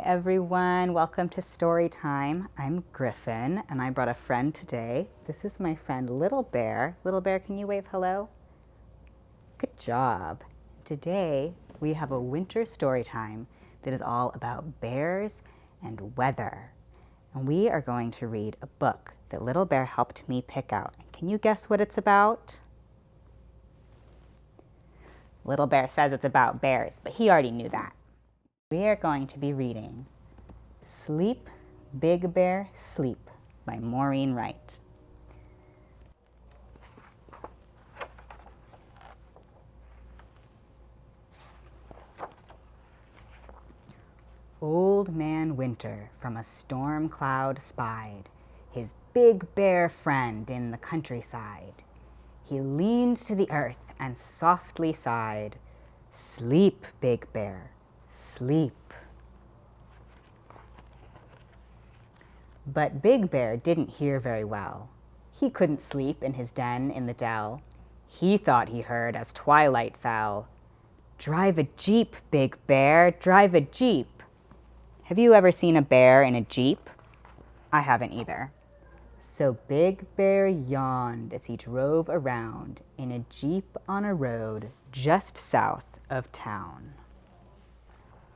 everyone. Welcome to Storytime. I'm Griffin, and I brought a friend today. This is my friend Little Bear. Little Bear, can you wave hello? Good job. Today, we have a winter storytime that is all about bears and weather. And we are going to read a book that Little Bear helped me pick out. Can you guess what it's about? Little Bear says it's about bears, but he already knew that. We are going to be reading Sleep, Big Bear, Sleep by Maureen Wright. Old Man Winter from a storm cloud spied his big bear friend in the countryside. He leaned to the earth and softly sighed, "Sleep, Big Bear, sleep." But Big Bear didn't hear very well. He couldn't sleep in his den in the dell. He thought he heard as twilight fell, "Drive a jeep, Big Bear, drive a jeep." Have you ever seen a bear in a jeep? I haven't either. So Big Bear yawned as he drove around in a jeep on a road just south of town.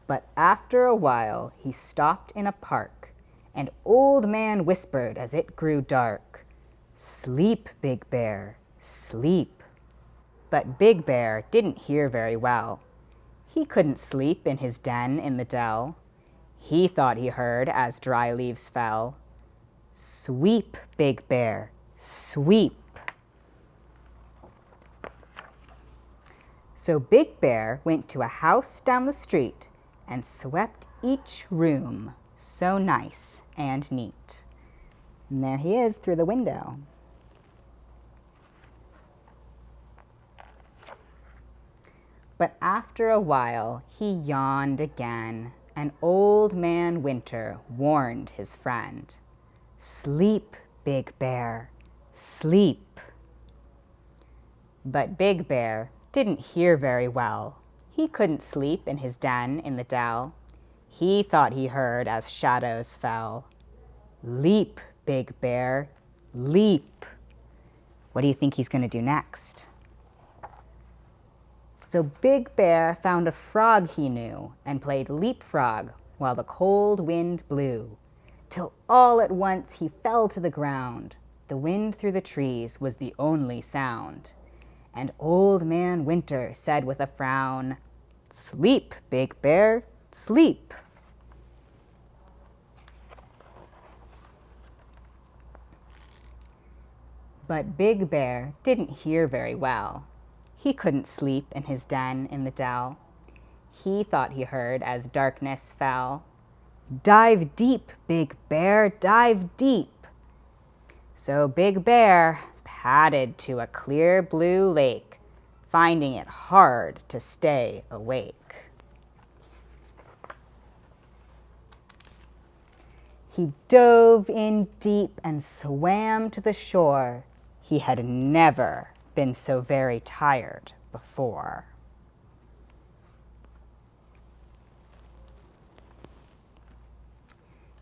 But after a while, he stopped in a park, and Old Man whispered as it grew dark, "Sleep, Big Bear, sleep." But Big Bear didn't hear very well. He couldn't sleep in his den in the dell. He thought he heard as dry leaves fell, "Sweep, Big Bear, sweep." So Big Bear went to a house down the street and swept each room so nice and neat. And there he is through the window. But after a while, he yawned again, and Old Man Winter warned his friend, "Sleep, Big Bear, sleep." But Big Bear didn't hear very well. He couldn't sleep in his den in the dell. He thought he heard as shadows fell, "Leap, Big Bear, leap." What do you think he's going to do next? So Big Bear found a frog he knew and played leapfrog while the cold wind blew, till all at once he fell to the ground. The wind through the trees was the only sound. And Old Man Winter said with a frown, "Sleep, Big Bear, sleep." But Big Bear didn't hear very well. He couldn't sleep in his den in the dell. He thought he heard as darkness fell, "Dive deep, Big Bear, dive deep." So Big Bear padded to a clear blue lake, finding it hard to stay awake. He dove in deep and swam to the shore. He had never been so very tired before.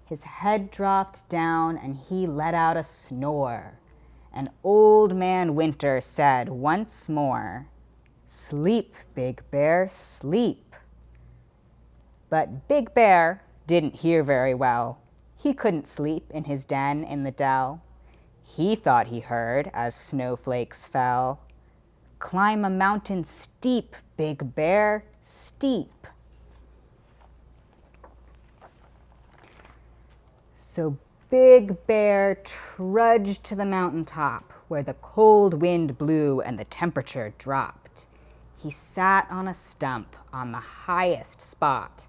His head dropped down and he let out a snore. And Old Man Winter said once more, "Sleep, Big Bear, sleep." But Big Bear didn't hear very well. He couldn't sleep in his den in the dell. He thought he heard as snowflakes fell, "Climb a mountain steep, Big Bear, steep." So Big Bear trudged to the mountaintop where the cold wind blew and the temperature dropped. He sat on a stump on the highest spot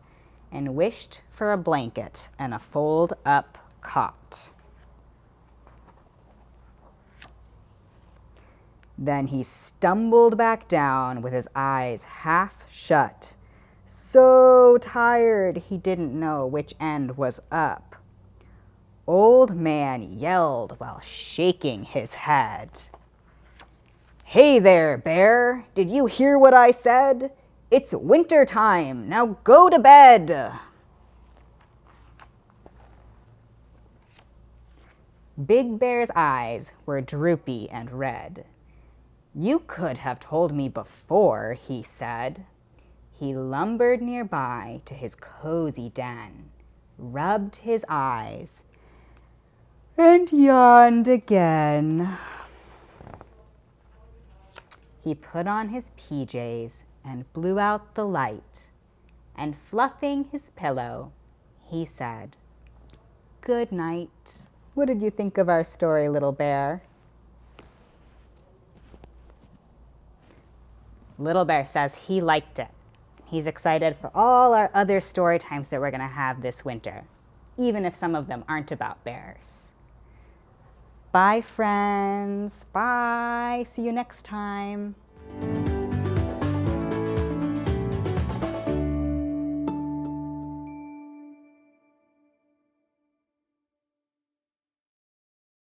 and wished for a blanket and a fold-up cot. Then he stumbled back down with his eyes half shut, so tired he didn't know which end was up. Old Man yelled while shaking his head, "Hey there, Bear, did you hear what I said? It's winter time, now go to bed." Big Bear's eyes were droopy and red. "You could have told me before," he said. He lumbered nearby to his cozy den, rubbed his eyes, and yawned again. He put on his PJs and blew out the light, and fluffing his pillow, he said, "Good night." What did you think of our story, Little Bear? Little Bear says he liked it. He's excited for all our other story times that we're going to have this winter, even if some of them aren't about bears. Bye, friends. Bye. See you next time.